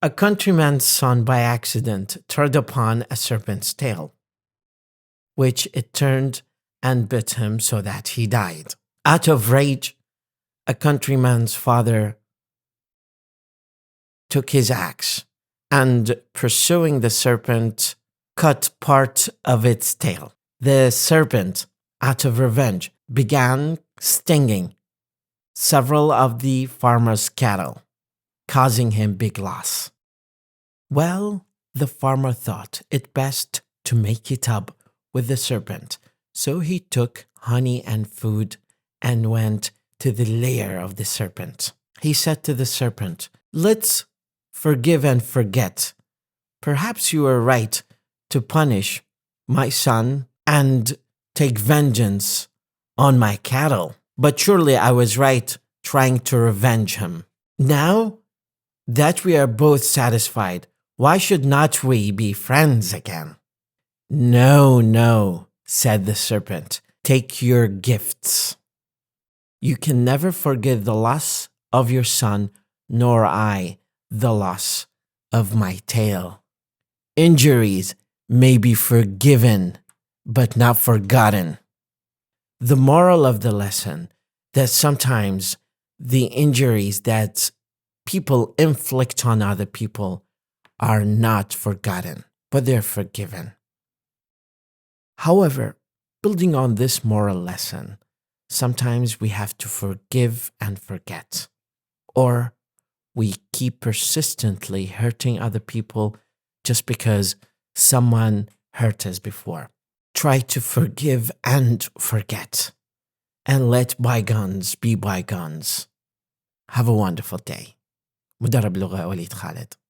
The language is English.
A countryman's son by accident trod upon a serpent's tail, which it turned and bit him so that he died. Out of rage, a countryman's father took his axe and, pursuing the serpent, cut part of its tail. The serpent, out of revenge, began stinging several of the farmer's cattle, causing him big loss. Well, the farmer thought it best to make it up with the serpent, so he took honey and food and went to the lair of the serpent. He said to the serpent, "Let's forgive and forget. Perhaps you were right to punish my son and take vengeance on my cattle, but surely I was right trying to revenge him. Now that we are both satisfied, why should not we be friends again?" "No, no," said the serpent. "Take your gifts. You can never forget the loss of your son, nor I the loss of my tail. Injuries may be forgiven, but not forgotten." The moral of the lesson that sometimes the injuries that people inflict on other people are not forgotten, but they're forgiven. However, building on this moral lesson, sometimes we have to forgive and forget, or we keep persistently hurting other people just because someone hurt us before. Try to forgive and forget, and let bygones be bygones. Have a wonderful day. مدرب لغة وليد خالد.